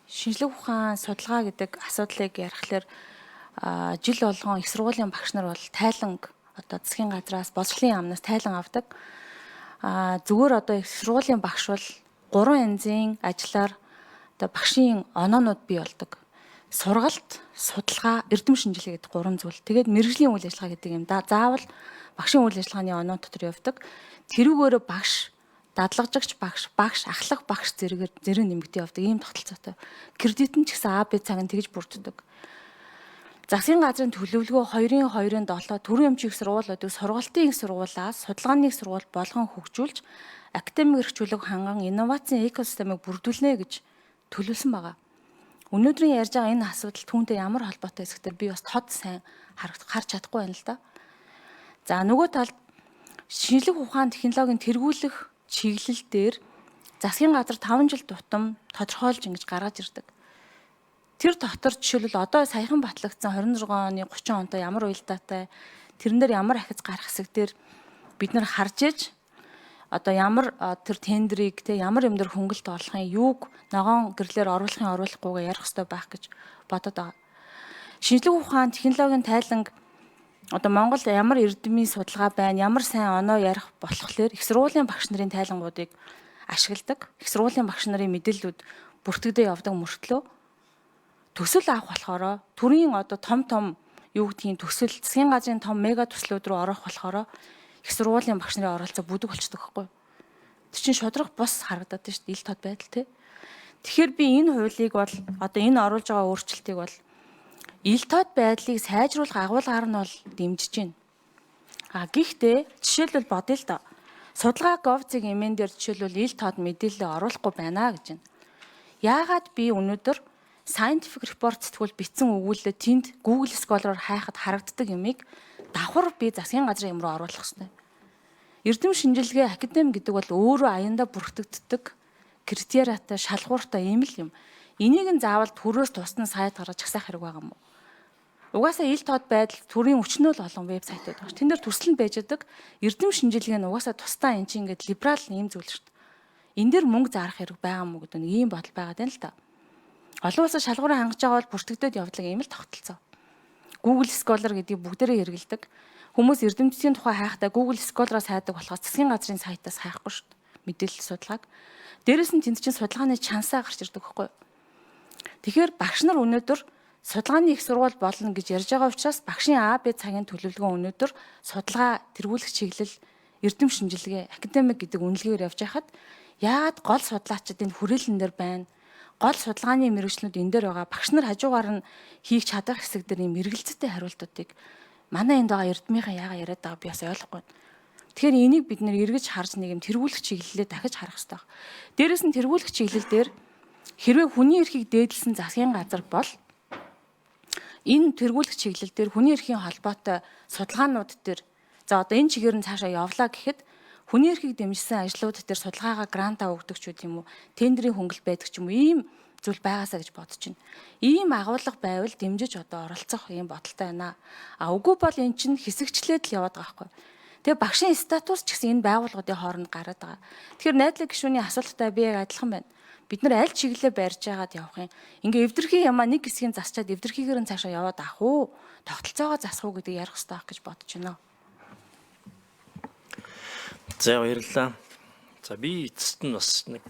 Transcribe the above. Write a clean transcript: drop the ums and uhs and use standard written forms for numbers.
шинжлэх ухаан судалгаа гэдэг асуудлыг ярихлаар жил болгон их сургуулийн багш нар бол тайланг одоо засгийн газраас боловсролын яамнаас тайлан авдаг. Зүгээр одоо их сургуулийн багш бол 3 янзын ажлаар одоо багшийн оноонууд бий болдог. Сургалт, судалгаа, эрдэм шинжилгээ гэдэг 3 зүйл. Тэгээд мэргэжлийн үйл ажиллагаа гэдэг юм да. Заавал багшийн үйл ажиллагааны оноо дотор явдаг. Тэрүүгээр багш, дадлагжигч багш, ахлах багш зэрэг нэмэгдээ явдаг. Ийм тогтолцоотой. Кредит нь ч гэсэн А, Б цагт тэгж бүрддэг. Засгийн газрын төлөвлөгөө 2-2-7 төрийн эмчийн их сургуулиудыг сургалтын их сургуулиас судалгааны их сургууль болгон хөгжүүлж академик эрхчлөлөг ханган инновацийн экосистемыг бүрдүүлнэ гэж төлөвлөсөн байгаа. Өнөөдрийн ярьж байгаа энэ асуудал түүнтэй ямар холбоотой эсэхтэр би бас тод сайн харж чадахгүй байна л да. За нөгөө талд шинжлэх ухаан технологийн тэргүүлэх чиглэл дээр засгийн газар 5 жил тутам тодорхойлж ингэж гаргаж ирдэг. Тэр дотор жишээлбэл одоо саяхан батлагдсан 26 оны 30 онтой ямар уялдаатай тэрэн дээр ямар ахиц гарах хэсэг дээр бид нар харж иж одоо ямар тэр тендерийг ямар юм дээр хөнгөлт оруулахын юуг ногоон гэрлэр оруулахгүйгээ ярих хэрэгтэй байх гэж бодод байгаа. Шинжлэх ухаан технологийн тайланг одоо Монгол ямар эрдэмийн судалгаа байна, ямар сайн оноо ярих болохлээр их сургуулийн багш нарын тайлангуудыг ашигладаг. Их сургуулийн багш нарын мэдээллүүд бүртгэдэй явдаг мөртлөө төсөл авах болохоор төрийн одоо том юу гэдгийг төсөл засгийн газрын том мега төслүүд рүү орох болохоор их сургуулийн багш нарын оролцоо бүдэг болчихдог байхгүй. Тэр чинь шудрах бус харагдаад шүү дээ ил тод байдал тий. Тэгэхээр би энэ хуулийг бол одоо энэ оруулж байгаа өөрчлөлтийг бол ил тод байдлыг сайжруулах агуулгаар нь бол дэмжиж байна. Гэхдээ жишээлбэл бодъё л доо. Судалгаа Gov.zg эмэн дээр жишээлбэл ил тод мэдээлэл оруулахгүй байна гэж байна. Яагаад би өнөөдөр scientific report сэтгүүл бичсэн өгүүлэлт тэнд Google Scholar-аар хайхад харагддаг юмыг давхар би засгийн газрын юм руу оруулах хэрэгтэй. Эрдэм шинжилгээ академи гэдэг бол өөрөө аяндаа бүртгэгддэг критериатай шалгууртай юм л юм. Энийг нь заавал төрөөс тусна сайт гаргаж агсаах хэрэг байгаа юм уу? Угаасаа ил тод байдал төрийн өчнөөл олон вебсайтууд байна. Тэн дээр төсөл нь байж байгаа эрдэм шинжилгээ нь угаасаа тусдаа эн чинь ингээд либерал юм зүйл шүү дээ. Энд дээр мөнгө зарах хэрэг байгаа мó гэдэг нэг ийм бодол байгаа юм л та. Олон улсад шалгуураа хангаж байгаа бол бүртгэгдээд явдаг юм л тогтолцоо. Google Scholar гэдгийг бүгдээрээ хэрэгэлдэг. Хүмүүс эрдэмтдийн тухай хайхдаа Google Scholar-аас хайдаг болохоос засгийн газрын сайтаас хайхгүй шүү дээ. Мэдээлэл судалгааг. Дээрээс нь тэнд чинь судалгааны чансаа гарч ирдэг байхгүй юу? Тэгэхээр багш нар өнөөдөр судалгааны их сургууль болно гэж ярьж байгаа учраас багшийн А, Б цагийн төлөвлөгөө өнөөдөр судалгаа тэргүүлэх чиглэл эрдэм шинжилгээ академик гэдэг үнэлгээр явж байхад яагаад гол судлаачид энэ хүрээлэн дээр байна? Гол судалгааны мэргэжлүүд энэ дээр байгаа багш нар хажуугаар нь хийх чадах хэсэг дээр ийм эргэлзээтэй хариултуудыг манай энд байгаа эрдмийнхаа яагаад яриад байгааг би бас ойлгохгүй байна. Тэгэхээр энийг бид нэр эргэж харж нэг юм тэргүүлэх чиглэлээ дахиж харах хэрэгтэй байна. Дээрээс нь тэргүүлэх чиглэл дээр хэрвээ хүний эрхийг дээдлсэн засгийн газар бол энэ тэргүүлэх чиглэл дээр хүний эрхийн холбоотой судалгаанууд дээр за одоо энэ чигээр нь цаашаа явлаа гэхэд хүний эрхийг дэмжсэн ажлууд дээр судалгаагаа грантаа өгдөг ч юм уу, тендерийн хөнгөлт байдаг ч юм уу, ийм зүйл байгаасаа гэж бодож байна. Ийм агуулга байвал дэмжиж одоо оролцох ийм бодолтой байна. Үгүй бол эн чинь хэсэгчлээд л яваад байгаа байхгүй. Тэгээ багшийн статус ч гэсэн энэ байгууллагуудын хооронд гараад байгаа. Тэгэхээр найдлаг гишүүний асуулттай би яг адилхан байна. Бид нар аль чиглэлээ барьж байгаад явах юм. Ингээ эвдэрхий ямаа нэг хэсгийг засчаад эвдэрхийгээр нь цаашаа яваад ах уу? Тогтолцоогоо засах уу гэдгийг ярих хэрэгтэй байх гэж бодож байна. За баярлалаа. За би эцэст нь бас нэг